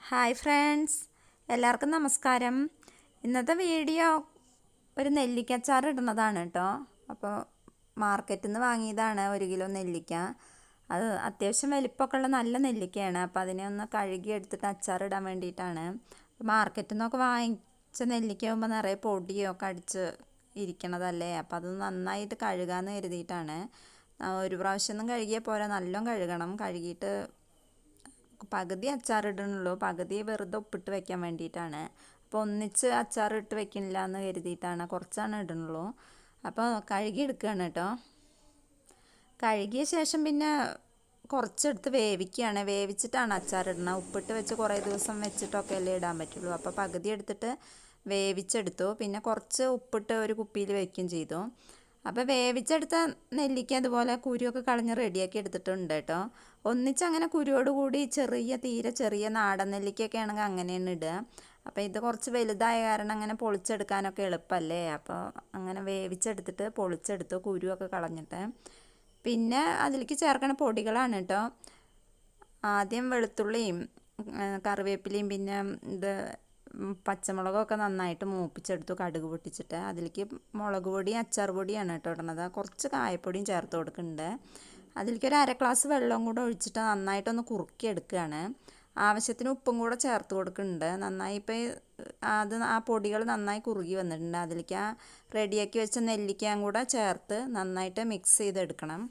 Hi friends, എല്ലാവർക്കും നമസ്കാരം. ഇന്നത്തെ വീഡിയോ ഒരു നെല്ലിക്കച്ചാർ ഇടുന്നതാണ് കേട്ടോ. അപ്പോൾ മാർക്കറ്റിൽ നിന്ന് വാങ്ങിയതാണ് 1 കിലോ നെല്ലിക്ക. അത് അത്യാവശ്യം വലിപ്പമൊക്കെ ഉള്ള നല്ല നെല്ലിക്കയാണ്. അപ്പോൾ അതിനെ ഒന്ന് കഴുകി എടുത്തിട്ട് അച്ചാറിടാൻ വേണ്ടിയിട്ടാണ്. മാർക്കറ്റിൽ നിന്നൊക്കെ വാങ്ങിച്ച നെല്ലിക്കയാകുമ്പോൾ നിറയെ പൊടിയൊക്കെ അടിച്ച് ഇരിക്കണതല്ലേ. അപ്പോൾ അത് നന്നായിട്ട് കഴുകാമെന്ന് കരുതിയിട്ടാണ്. ഒരു പ്രാവശ്യമൊന്നും കഴുകിയാൽ പോരാ, നല്ലോണം കഴുകണം. കഴുകിയിട്ട് പകുതി അച്ചാറിടണുള്ളൂ, പകുതി വെറുതെ ഉപ്പിട്ട് വെക്കാൻ വേണ്ടിയിട്ടാണ്. അപ്പോൾ ഒന്നിച്ച് അച്ചാറിട്ട് വെക്കണില്ല എന്ന് കരുതിയിട്ടാണ്, കുറച്ചാണ് ഇടണുള്ളൂ. അപ്പോൾ കഴുകി എടുക്കുകയാണ് കേട്ടോ. കഴുകിയ ശേഷം പിന്നെ കുറച്ചെടുത്ത് വേവിക്കുകയാണ്. വേവിച്ചിട്ടാണ് അച്ചാറിടണം. ഉപ്പിട്ട് വെച്ച് കുറേ ദിവസം വെച്ചിട്ടൊക്കെ അല്ലേ ഇടാൻ പറ്റുള്ളൂ. അപ്പോൾ പകുതി എടുത്തിട്ട് വേവിച്ചെടുത്തു. പിന്നെ കുറച്ച് ഉപ്പിട്ട് ഒരു കുപ്പിയിൽ വയ്ക്കുകയും ചെയ്തു. അപ്പോൾ വേവിച്ചെടുത്ത നെല്ലിക്ക അതുപോലെ കുരുവൊക്കെ കളഞ്ഞ് റെഡിയാക്കി എടുത്തിട്ടുണ്ട് കേട്ടോ. ഒന്നിച്ചങ്ങനെ കുരുവോടുകൂടി തീരെ ചെറിയ നാടൻ നെല്ലിക്കയൊക്കെ ആണെങ്കിൽ അങ്ങനെയാണ് ഇടുക. അപ്പോൾ ഇത് കുറച്ച് വലുതായ കാരണം അങ്ങനെ പൊളിച്ചെടുക്കാനൊക്കെ എളുപ്പമല്ലേ. അപ്പോൾ അങ്ങനെ വേവിച്ചെടുത്തിട്ട് പൊളിച്ചെടുത്തു, കുരുവൊക്കെ കളഞ്ഞിട്ട്. പിന്നെ അതിലേക്ക് ചേർക്കണ പൊടികളാണ് കേട്ടോ. ആദ്യം വെളുത്തുള്ളിയും കറിവേപ്പിലയും പിന്നെ പച്ചമുളകൊക്കെ നന്നായിട്ട് മൂപ്പിച്ചെടുത്തു, കടുക് പൊട്ടിച്ചിട്ട്. അതിലേക്ക് മുളക് പൊടിയും അച്ചാർ പൊടിയാണ് കേട്ടോ ഇടണത്. കുറച്ച് കായപ്പൊടിയും ചേർത്ത് കൊടുക്കുന്നുണ്ട്. അതിലേക്ക് ഒരു 1/2 ഗ്ലാസ് വെള്ളം കൂടെ ഒഴിച്ചിട്ട് നന്നായിട്ടൊന്ന് കുറുക്കിയെടുക്കുകയാണ്. ആവശ്യത്തിന് ഉപ്പും കൂടെ ചേർത്ത് കൊടുക്കുന്നുണ്ട്. നന്നായി ഇപ്പോൾ ആ പൊടികൾ നന്നായി കുറുകി വന്നിട്ടുണ്ട്. അതിലേക്ക് റെഡിയാക്കി വെച്ച നെല്ലിക്കയും കൂടെ ചേർത്ത് നന്നായിട്ട് മിക്സ് ചെയ്തെടുക്കണം.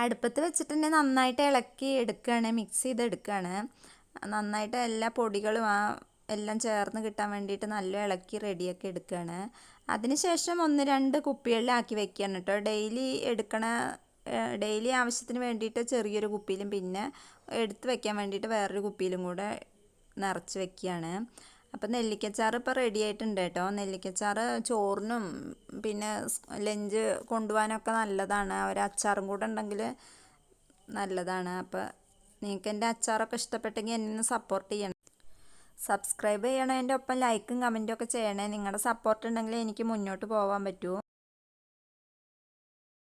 അടുപ്പത്ത് വെച്ചിട്ട് നന്നായിട്ട് ഇളക്കി എടുക്കുകയാണ്, മിക്സ് ചെയ്തെടുക്കുകയാണ്. നന്നായിട്ട് എല്ലാ പൊടികളും എല്ലാം ചേർന്ന് കിട്ടാൻ വേണ്ടിയിട്ട് നല്ല ഇളക്കി റെഡിയാക്കി എടുക്കുകയാണ്. അതിനുശേഷം 1-2 കുപ്പികളിലാക്കി വെക്കുകയാണ് കേട്ടോ. ഡെയിലി ആവശ്യത്തിന് വേണ്ടിയിട്ട് ചെറിയൊരു കുപ്പിയിലും പിന്നെ എടുത്ത് വെക്കാൻ വേണ്ടിയിട്ട് വേറൊരു കുപ്പിയിലും കൂടെ നിറച്ച് വെക്കുകയാണ്. അപ്പോൾ നെല്ലിക്കച്ചാറ് ഇപ്പോൾ റെഡി ആയിട്ടുണ്ട് കേട്ടോ. നെല്ലിക്കച്ചാറ് ചോറിനും പിന്നെ ലഞ്ച് കൊണ്ടുപോകാനൊക്കെ നല്ലതാണ്. ഒരു അച്ചാറും കൂടെ ഉണ്ടെങ്കിൽ നല്ലതാണ്. അപ്പോൾ നിങ്ങൾക്ക് എൻ്റെ അച്ചാറൊക്കെ ഇഷ്ടപ്പെട്ടെങ്കിൽ എന്നെ സപ്പോർട്ട് ചെയ്യണം, സബ്സ്ക്രൈബ് ചെയ്യണം. എൻ്റെ ഒപ്പം ലൈക്കും കമൻറ്റും ഒക്കെ ചെയ്യണേ. നിങ്ങളുടെ സപ്പോർട്ട് ഉണ്ടെങ്കിൽ എനിക്ക് മുന്നോട്ട് പോകാൻ പറ്റൂ.